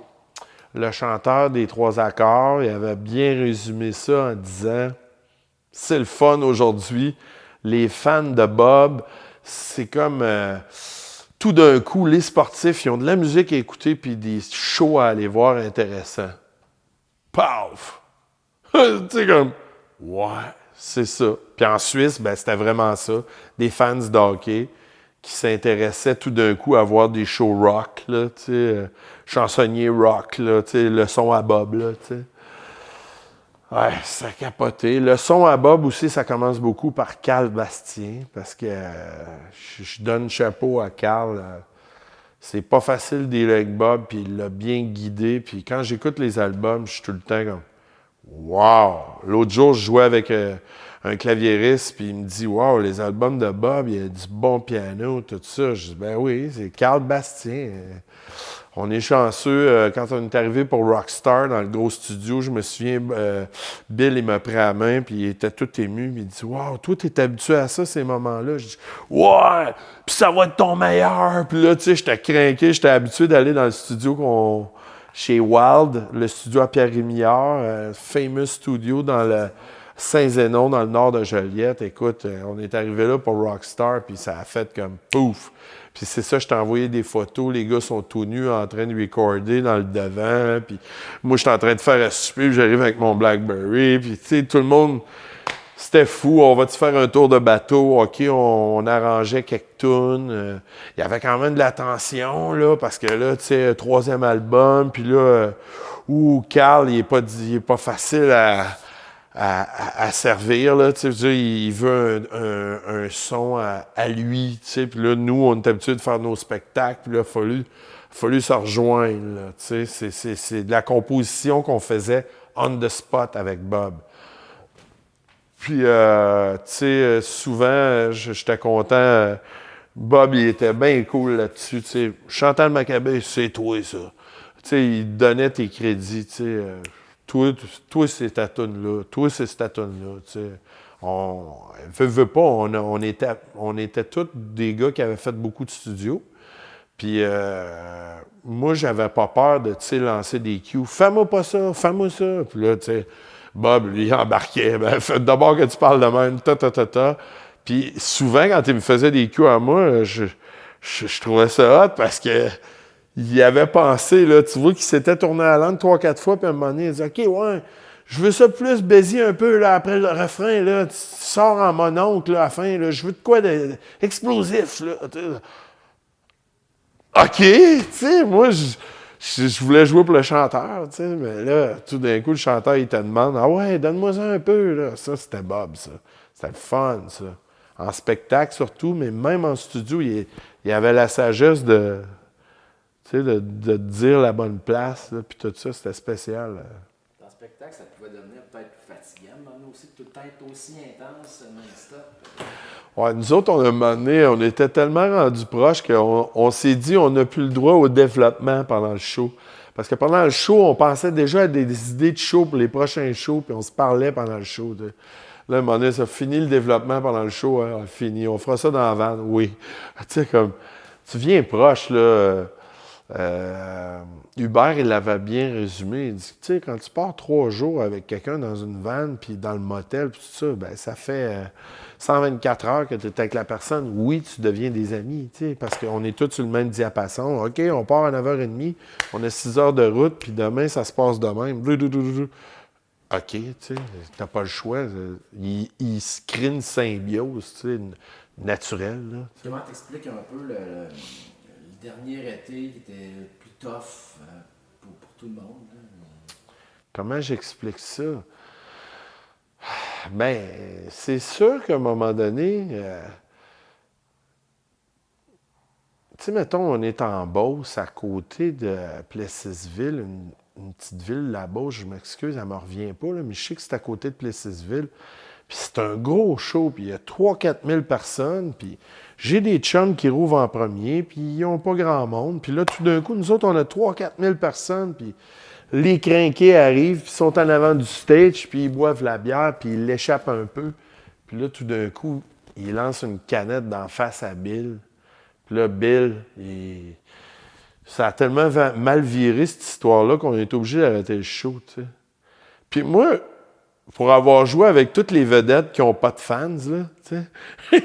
Le chanteur des 3 accords, il avait bien résumé ça en disant « C'est le fun aujourd'hui. Les fans de Bob, c'est comme... tout d'un coup, les sportifs, ils ont de la musique à écouter puis des shows à aller voir intéressants. Paf! Tu sais, comme... Ouais, c'est ça. Puis en Suisse, ben, c'était vraiment ça. Des fans de hockey qui s'intéressaient tout d'un coup à voir des shows rock, là, tu sais, chansonniers rock, là, tu sais, le son à Bob, là, tu sais. Ouais, ça a capoté. Le son à Bob aussi, ça commence beaucoup par Carl Bastien, parce que je donne chapeau à Carl. C'est pas facile d'y aller avec Bob, puis il l'a bien guidé. Puis quand j'écoute les albums, je suis tout le temps comme « Wow! » L'autre jour, je jouais avec un claviériste, puis il me dit « Wow, les albums de Bob, il y a du bon piano, tout ça. » Je dis « Ben oui, c'est Carl Bastien. » On est chanceux. Quand on est arrivé pour Rockstar dans le gros studio, je me souviens, Bill, il m'a pris à la main, puis il était tout ému. Puis il dit « Wow, toi, t'es habitué à ça, ces moments-là? » Je dis « Ouais! Puis ça va être ton meilleur! » Puis là, tu sais, j'étais craqué. J'étais habitué d'aller dans le studio chez Wild, le studio à Pierre-Rémillard, famous studio dans le Saint-Zénon, dans le nord de Joliette. Écoute, on est arrivé là pour Rockstar, puis ça a fait comme pouf! Puis c'est ça, je t'ai envoyé des photos, les gars sont tout nus en train de recorder dans le devant, puis moi, je suis en train de faire à souper, puis j'arrive avec mon BlackBerry, puis tu sais, tout le monde, c'était fou, on va-tu faire un tour de bateau? OK, on arrangeait quelques tunes. Il y avait quand même de la tension, là, parce que là, tu sais, 3e album, puis là, Carl, il est pas facile à servir, là, tu sais, il veut un son à lui, tu sais, puis là, nous, on est habitués de faire nos spectacles, puis là, il a fallu se rejoindre, là, tu sais, c'est de la composition qu'on faisait on the spot avec Bob. Puis, tu sais, souvent, j'étais content, Bob, il était bien cool là-dessus, tu sais, Chantal Machabée, c'est toi, ça. Tu sais, il donnait tes crédits, tu sais, toi, c'est ta toune-là. Toi, c'est ta toune-là. Tu sais. Veux pas, on était tous des gars qui avaient fait beaucoup de studios. Puis moi, j'avais pas peur de, tu sais, lancer des cues. Fais-moi pas ça, fais-moi ça. Puis là, tu sais, Bob, lui, embarquait. Ben, d'abord que tu parles de même, ta. Puis souvent, quand il me faisait des cues à moi, je trouvais ça hot parce que il avait pensé, là, tu vois, qu'il s'était tourné à la langue 3-4 fois, puis à un moment donné, il dit « OK, ouais, je veux ça plus baiser un peu, là, après le refrain, là, tu sors en mononcle, là, à la fin, là, je veux de quoi d'explosif, là. » OK, tu sais, moi, je voulais jouer pour le chanteur, tu sais, mais là, tout d'un coup, le chanteur, il te demande « Ah ouais, donne-moi ça un peu, là. » Ça, c'était Bob, ça. C'était le fun, ça. En spectacle, surtout, mais même en studio, il avait la sagesse de... Tu sais, de dire la bonne place, là, puis tout ça, c'était spécial. Dans le spectacle, ça pouvait devenir peut-être fatigant, mais aussi, tout le temps être aussi intense, non-stop. Ouais, nous autres, on a un moment donné, on était tellement rendus proches qu'on s'est dit on n'a plus le droit au développement pendant le show. Parce que pendant le show, on pensait déjà à des idées de show pour les prochains shows, puis on se parlait pendant le show. T'sais. Là, à un moment donné, ça finit le développement pendant le show, hein, fini. On fera ça dans la van, oui. Tu sais, comme, tu viens proche, là. Hubert, il l'avait bien résumé. Il dit, tu sais, quand tu pars 3 jours avec quelqu'un dans une vanne, puis dans le motel, puis tout ça, ben ça fait 124 heures que tu es avec la personne. Oui, tu deviens des amis, tu sais, parce qu'on est tous sur le même diapason. OK, on part à 9h30, on a 6 heures de route, puis demain, ça se passe de même. OK, tu sais, t'as pas le choix. Il se crée une symbiose, tu sais, naturelle. Là, comment t'expliques un peu le dernier été qui était plus tough pour tout le monde? Là? Comment j'explique ça? Ben, c'est sûr qu'à un moment donné, tu sais, mettons, on est en Beauce, à côté de Plessisville, une petite ville, la Beauce, je m'excuse, elle ne me revient pas, là, mais je sais que c'est à côté de Plessisville. Puis c'est un gros show, puis il y a 3-4 000 personnes, puis j'ai des chums qui rouvrent en premier, puis ils n'ont pas grand monde. Puis là, tout d'un coup, nous autres, on a 3-4 000 personnes, puis les crinqués arrivent, puis sont en avant du stage, puis ils boivent la bière, puis ils l'échappent un peu. Puis là, tout d'un coup, ils lancent une canette d'en face à Bill. Puis là, Bill, ça a tellement mal viré, cette histoire-là, qu'on est obligé d'arrêter le show, tu sais. Puis moi, pour avoir joué avec toutes les vedettes qui n'ont pas de fans, là, tu sais.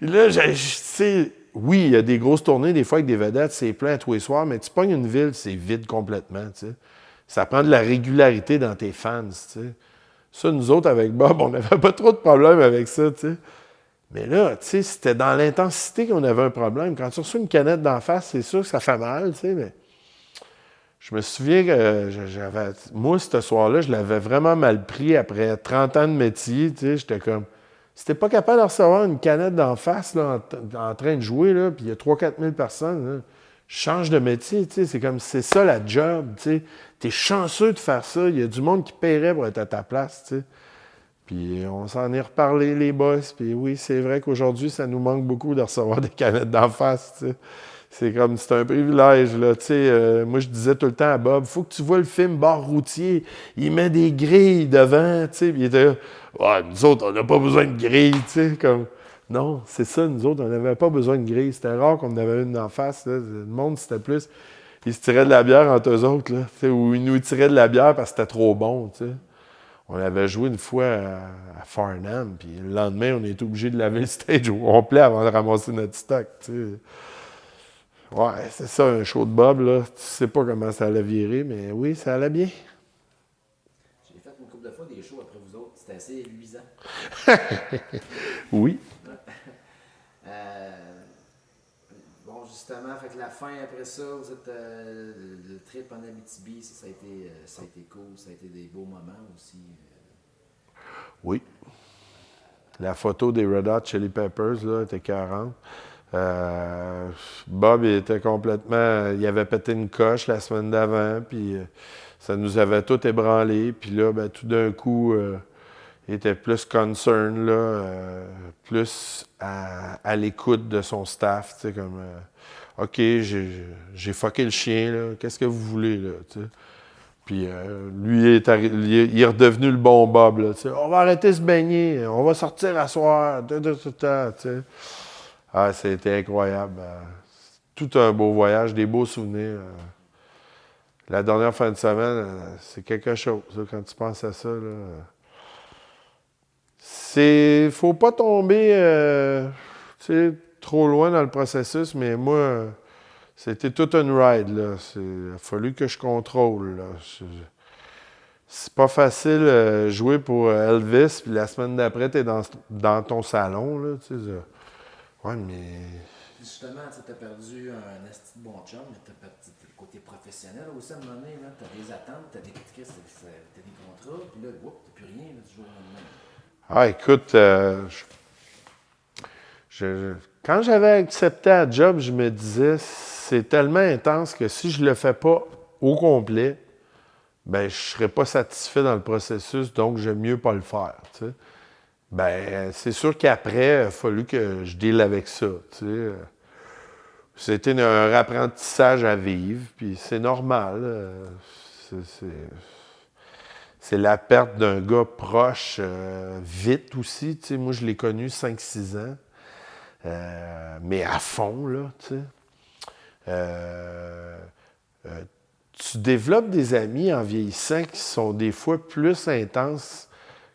Là, tu sais, oui, il y a des grosses tournées, des fois, avec des vedettes, c'est plein tous les soirs, mais tu pognes une ville, c'est vide complètement, tu sais. Ça prend de la régularité dans tes fans, tu sais. Ça, nous autres, avec Bob, on n'avait pas trop de problème avec ça, tu sais. Mais là, tu sais, c'était dans l'intensité qu'on avait un problème. Quand tu reçois une canette d'en face, c'est sûr que ça fait mal, tu sais, mais... Je me souviens que j'avais... Moi, ce soir-là, je l'avais vraiment mal pris après 30 ans de métier, tu sais. J'étais comme... Si t'es pas capable de recevoir une canette d'en face, là, en train de jouer, là, puis il y a 3-4 000 personnes, là, change de métier, tu sais. C'est comme... C'est ça, la job, tu sais. T'es chanceux de faire ça. Il y a du monde qui paierait pour être à ta place, tu sais. Puis on s'en est reparlé, les boss. Puis oui, c'est vrai qu'aujourd'hui, ça nous manque beaucoup de recevoir des canettes d'en face, tu sais. C'est comme, c'est un privilège, là, tu sais. Moi, je disais tout le temps à Bob, faut que tu vois le film Bar routier. Il met des grilles devant, tu sais. Puis il était là, ouais, nous autres, on n'a pas besoin de grilles, tu sais. Comme, non, c'est ça, nous autres, on n'avait pas besoin de grilles. C'était rare qu'on en avait une en face, là. Le monde, c'était plus, ils se tiraient de la bière entre eux autres, là, tu sais, ou ils nous tiraient de la bière parce que c'était trop bon, tu sais. On avait joué une fois à Farnham, puis le lendemain, on était obligé de laver le stage au complet avant de ramasser notre stock, tu sais. Ouais, c'est ça, un show de Bob, là. Tu sais pas comment ça allait virer, mais oui, ça allait bien. J'ai fait une couple de fois des shows après vous autres. C'était assez luisant. Oui. Bon, justement, fait que la fin après ça, vous êtes le trip en Abitibi, ça a été cool, ça a été des beaux moments aussi. Oui. La photo des Red Hot Chili Peppers, là, était 40. Bob, il était complètement... Il avait pété une coche la semaine d'avant, puis ça nous avait tout ébranlé. Puis là, ben, tout d'un coup, il était plus concern, là, plus à l'écoute de son staff, tu sais, comme... OK, j'ai fucké le chien, là, qu'est-ce que vous voulez, là, tu sais? Puis lui, il est redevenu le bon Bob. Là, on va arrêter de se baigner, on va sortir à soir. Ah, c'était incroyable. Tout un beau voyage, des beaux souvenirs. La dernière fin de semaine, c'est quelque chose, là, quand tu penses à ça. Faut pas tomber trop loin dans le processus, mais moi, c'était toute une ride. Là. Il a fallu que je contrôle. Là. C'est pas facile jouer pour Elvis, puis la semaine d'après, tu es dans ton salon. Là, ouais, mais. Justement, tu as perdu un esti de bon chum, mais tu as perdu le côté professionnel aussi à un moment donné. Tu as des attentes, tu as des contrats, puis là, tu n'as plus rien là, du jour au lendemain. Ah, écoute, quand j'avais accepté la job, je me disais, c'est tellement intense que si je le fais pas au complet, ben je serais pas satisfait dans le processus, donc j'aime mieux pas le faire. Tu sais. Ben, c'est sûr qu'après, il a fallu que je deal avec ça. Tu sais. C'était un apprentissage à vivre, puis c'est normal. C'est la perte d'un gars proche, vite aussi. Tu sais. Moi, je l'ai connu 5-6 ans. Mais à fond, là, tu sais. Tu développes des amis en vieillissant qui sont des fois plus intenses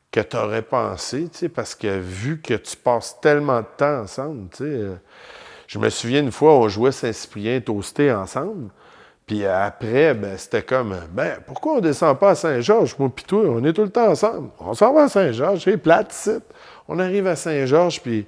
que tu aurais pensé, tu sais, parce que vu que tu passes tellement de temps ensemble, tu sais. Je me souviens une fois, on jouait Saint-Cyprien toasté ensemble. Puis après, ben, c'était comme, ben, pourquoi on descend pas à Saint-Georges? Moi pis toi, on est tout le temps ensemble. On s'en va à Saint-Georges, c'est plate, ici. On arrive à Saint-Georges, puis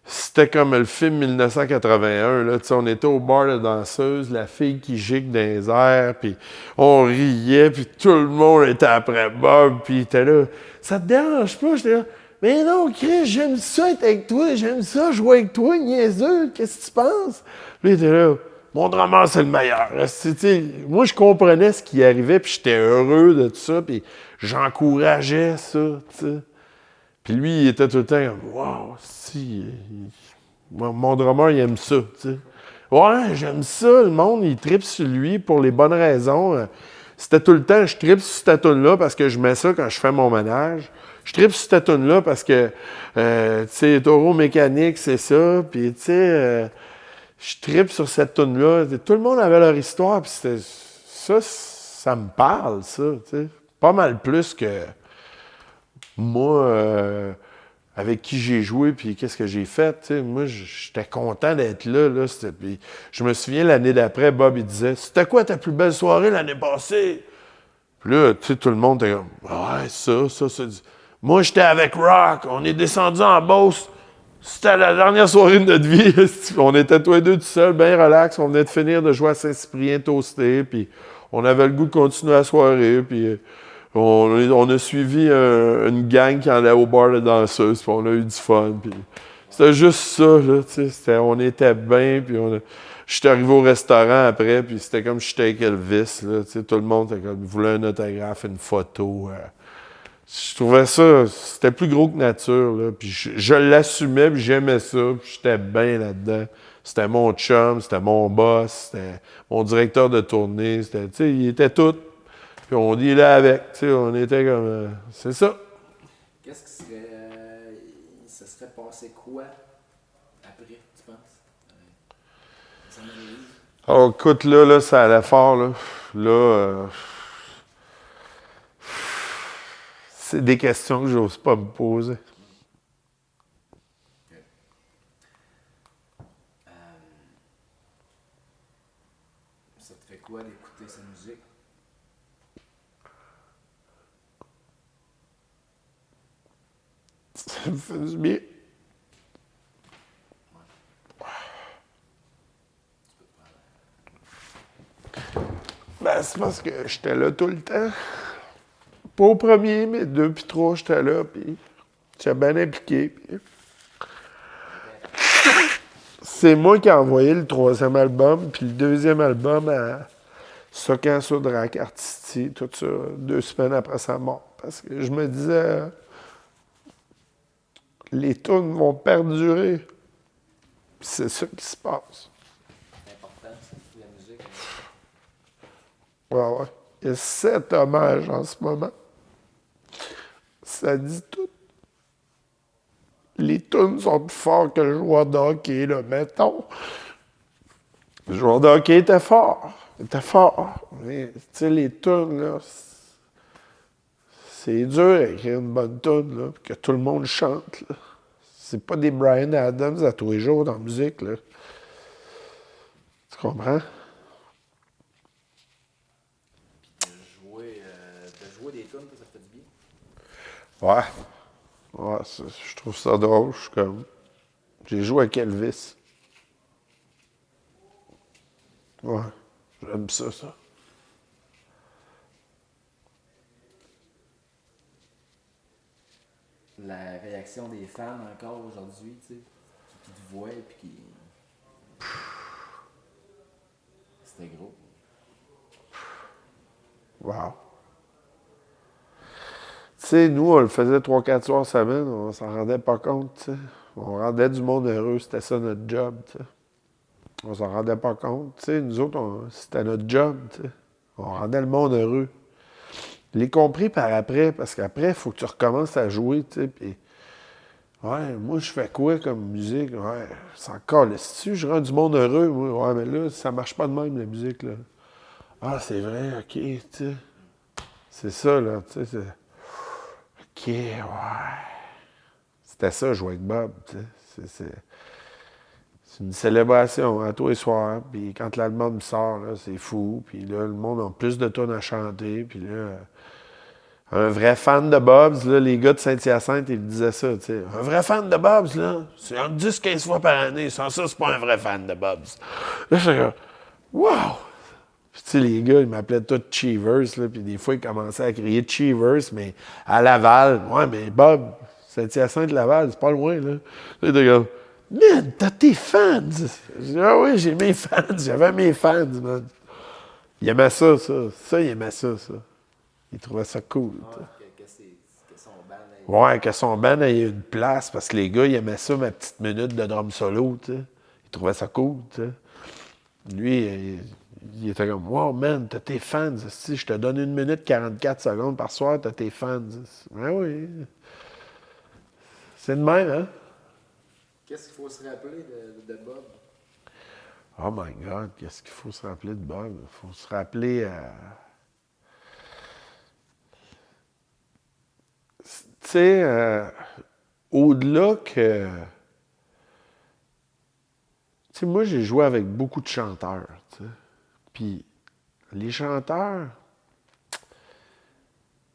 c'était comme le film 1981, là, on était au bar de danseuse, la fille qui gicle dans les airs, puis on riait, puis tout le monde était après Bob, puis il était là, « Ça te dérange pas? » J'étais là, « Mais non, Chris, j'aime ça être avec toi, j'aime ça jouer avec toi, niaiseux, qu'est-ce que tu penses? » Puis il était là, « Mon drummer, c'est le meilleur. » Moi, je comprenais ce qui arrivait, puis j'étais heureux de tout ça, puis j'encourageais ça, tu sais. Puis lui, il était tout le temps comme, wow, si, mon drummer, il aime ça, tu sais. Ouais, j'aime ça, le monde, il tripe sur lui pour les bonnes raisons. C'était tout le temps, je tripe sur cette toune-là parce que je mets ça quand je fais mon ménage. Je tripe sur cette toune-là parce que, tu sais, taureau mécanique, c'est ça. Puis, tu sais, je tripe sur cette toune-là. Tout le monde avait leur histoire, puis c'était ça me parle, ça, tu sais. Pas mal plus que moi, avec qui j'ai joué, puis qu'est-ce que j'ai fait, tu sais, moi, j'étais content d'être là, puis je me souviens, l'année d'après, Bob, il disait, « C'était quoi ta plus belle soirée l'année passée? » Puis là, tu sais, tout le monde était comme, « Ouais, ça. » Moi, j'étais avec Rock, on est descendu en Beauce, c'était la dernière soirée de notre vie, on était tous les deux tout seuls, bien relax, on venait de finir de jouer à Saint-Cyprien toasté, puis on avait le goût de continuer la soirée, puis on a suivi une gang qui allait au bar de danseuse, puis on a eu du fun. Puis c'était juste ça, là, tu sais. On était bien, puis j'étais arrivé au restaurant après, puis c'était comme j'étais avec Elvis, là, tu sais. Tout le monde voulait un autographe, une photo. Je trouvais ça, c'était plus gros que nature, là. Puis je l'assumais, puis j'aimais ça, puis j'étais bien là-dedans. C'était mon chum, c'était mon boss, c'était mon directeur de tournée, tu sais, il était tout. Puis on dit là avec, tu sais, on était comme, c'est ça. Qu'est-ce qui serait, ça serait passé quoi après, tu penses? Ça m'arrive. Oh, écoute, là, ça allait fort, là. Là, c'est des questions que j'ose pas me poser. Ça te fait quoi d'écouter sa musique? Ça me fait du bien. Ben, c'est parce que j'étais là tout le temps. Pas au premier, mais 2 puis 3, j'étais là, puis j'étais bien impliqué. Puis... C'est moi qui ai envoyé le 3e album, puis le 2e album à Socan Soudrac, Artisti, tout ça, 2 semaines après sa mort. Parce que je me disais, les tunes vont perdurer. Puis c'est ça qui se passe. C'est important, la musique. Ouais, ouais. Il y a 7 hommages en ce moment. Ça dit tout. Les tunes sont plus forts que le joueur de hockey, là, mettons. Le joueur de hockey était fort. Il était fort. Mais, tu sais, les tunes, là, c'est dur d'écrire une bonne tune, là, que tout le monde chante, là. C'est pas des Bryan Adams à tous les jours dans la musique, là. Tu comprends? De jouer des tunes, ça fait du bien. Ouais. Ouais, je trouve ça drôle. Je suis comme... J'ai joué avec Elvis. Ouais. J'aime ça. La réaction des fans encore aujourd'hui, tu sais, qui te voient et qui... C'était gros. Wow. Tu sais, nous, on le faisait 3-4 soirs semaine, on s'en rendait pas compte, tu sais. On rendait du monde heureux, c'était ça notre job, tu sais. On s'en rendait pas compte, tu sais. Nous autres, c'était notre job, tu sais. On rendait le monde heureux. Je l'ai compris par après, parce qu'après, il faut que tu recommences à jouer, tu sais, puis... Ouais, moi, je fais quoi comme musique? Ouais, c'est encore là-dessus, je rends du monde heureux, moi. Ouais, mais là, ça marche pas de même, la musique, là. Ah, c'est vrai, OK, tu sais. C'est ça, là, tu sais, c'est... OK, ouais. C'était ça, jouer avec Bob, tu sais. C'est une célébration, à tous les soirs. Puis quand l'album sort, là, c'est fou. Puis là, le monde a plus de tunes à chanter. Puis là, un vrai fan de Bob's, là, les gars de Saint-Hyacinthe, ils disaient ça, tu sais. Un vrai fan de Bob's, là, c'est entre 10-15 fois par année. Sans ça, c'est pas un vrai fan de Bob's. Là, j'étais comme, wow! Puis, tu sais, les gars, ils m'appelaient tous Cheevers, là, puis des fois, ils commençaient à crier Cheevers, mais à Laval. Ouais, mais Bob, Saint-Hyacinthe-Laval, c'est pas loin, là. Là, t'es comme, man, t'as tes fans! Je dis, ah oui, j'ai mes fans, j'avais mes fans, man. Il aimait ça. Ça, il aimait ça. Il trouvait ça cool. Que son band ait... Ouais, que son band ait une place, parce que les gars, ils aimaient ça, ma petite minute de drum solo, tu sais. Ils trouvaient ça cool, tu sais. Lui, il était comme, wow, man, t'as tes fans. Si je te donne 1 minute 44 secondes par soir, t'as tes fans. Ben oui. C'est de même, hein? Qu'est-ce qu'il faut se rappeler de Bob? Oh my God, qu'est-ce qu'il faut se rappeler de Bob? Il faut se rappeler tu sais, au-delà que... Tu sais, moi, j'ai joué avec beaucoup de chanteurs, tu sais. Puis les chanteurs,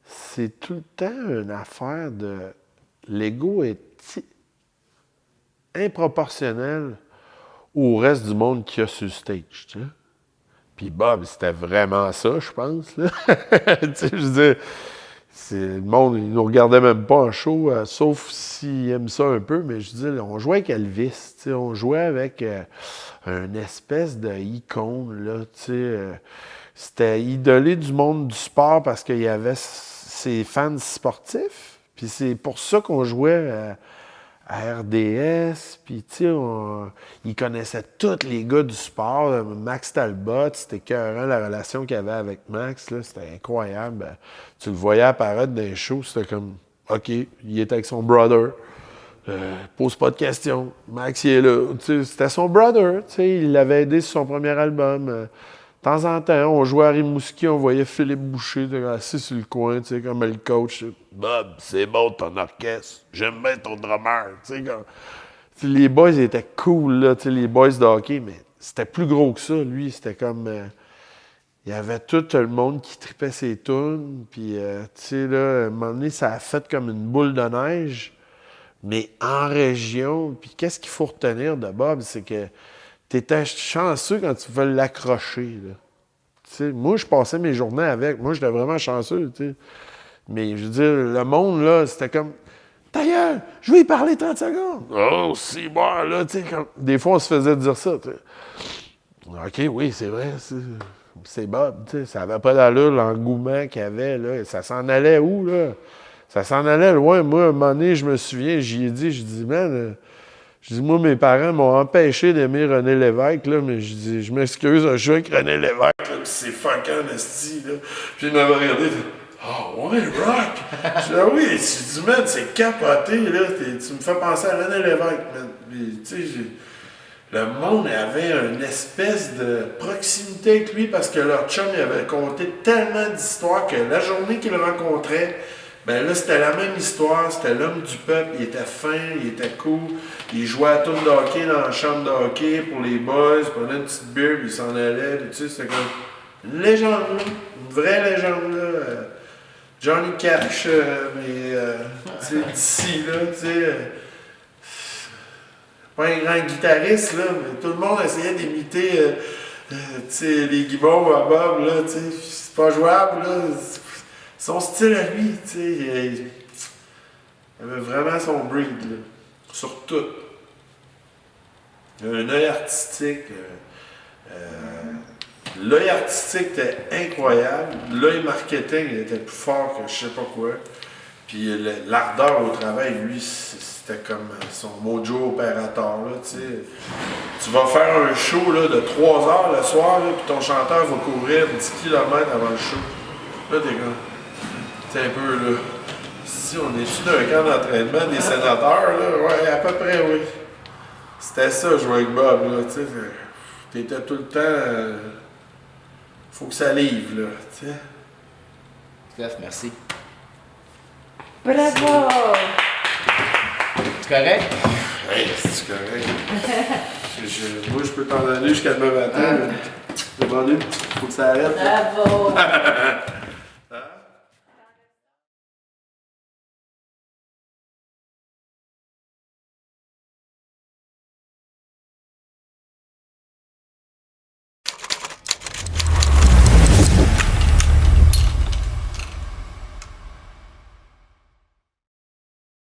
c'est tout le temps une affaire de... L'ego est improportionnel au reste du monde qu'il y a sur le stage, tu sais. Puis Bob, c'était vraiment ça, je pense, là. Tu sais, je veux dire, le monde, il nous regardait même pas en show, sauf s'il aime ça un peu, mais je dis, on jouait avec Elvis, tu sais, on jouait avec une espèce de icône, là, tu sais. C'était idolé du monde du sport parce qu'il y avait ses fans sportifs, puis c'est pour ça qu'on jouait à RDS, puis tu sais, il connaissait tous les gars du sport. Max Talbot, c'était écœurant la relation qu'il avait avec Max, là, c'était incroyable. Ben, tu le voyais apparaître dans les shows, c'était comme, OK, il était avec son brother. Pose pas de questions. Max, il est là. Tu sais, c'était son brother, tu sais, il l'avait aidé sur son premier album. De temps en temps, on jouait à Rimouski, on voyait Philippe Boucher assis sur le coin, tu sais, comme le coach. Bob, c'est bon ton orchestre. J'aime bien ton drummer. Tu sais, comme... Les boys étaient cool, là, tu sais, les boys de hockey, mais c'était plus gros que ça, lui. C'était comme... il y avait tout le monde qui tripait ses tunes. Puis, tu sais, là, à un moment donné, ça a fait comme une boule de neige. Mais en région, puis qu'est-ce qu'il faut retenir de Bob, c'est que tu étais chanceux quand tu pouvais l'accrocher, là. Tu sais, moi, je passais mes journées avec. Moi, j'étais vraiment chanceux, tu sais. Mais je veux dire, le monde, là, c'était comme... D'ailleurs, je vais y parler 30 secondes. Oh, si, bon, là, tu sais, des fois, on se faisait dire ça, tu sais. OK, oui, c'est vrai, c'est Bob, tu sais. Ça n'avait pas d'allure, l'engouement qu'il y avait, là. Ça s'en allait où, là? Ça s'en allait loin. Moi, à un moment donné, je me souviens, j'y ai dit, man, Je dis, moi, mes parents m'ont empêché d'aimer René Lévesque, là, mais je dis, je m'excuse, je joue avec René Lévesque, là, puis c'est fucking esti, là. Puis il m'avait regardé, ah ouais, rock! Je dis, ah oui, tu dis, man, c'est capoté, là, tu me fais penser à René Lévesque, man. Puis, tu sais, le monde avait une espèce de proximité avec lui parce que leur chum il avait conté tellement d'histoires que la journée qu'il le rencontrait, ben là, c'était la même histoire, c'était l'homme du peuple, il était fin, il était cool, il jouait à tour de hockey dans la chambre de hockey pour les boys, il prenait une petite bière, puis il s'en allait, puis tu sais, c'était comme une légende, là, une vraie légende, là. Johnny Cash, mais, tu sais, d'ici, là, tu sais, pas un grand guitariste, là, mais tout le monde essayait d'imiter, tu sais, les guimauves à Bob, là, tu sais, c'est pas jouable, là. Son style à lui, tu sais, il avait vraiment son breed, là, sur tout. Il avait un œil artistique. L'œil artistique était incroyable. L'œil marketing il était plus fort que je sais pas quoi. Puis l'ardeur au travail, lui, c'était comme son mojo opérateur, là, tu sais. Tu vas faire un show là, de 3 heures le soir, là, puis ton chanteur va courir 10 km avant le show. Là, t'es comme... C'est un peu, là. Si on est-tu d'un camp d'entraînement des sénateurs, là? Ouais, à peu près, oui. C'était ça, jouer avec Bob, là, tu sais. T'étais tout le temps... faut que ça livre, là, tu sais. Steph, merci. Bravo! C'est correct? Hey, c'est correct. Moi, je peux t'en donner jusqu'à demain matin. Demandez, faut que ça arrête. Bravo!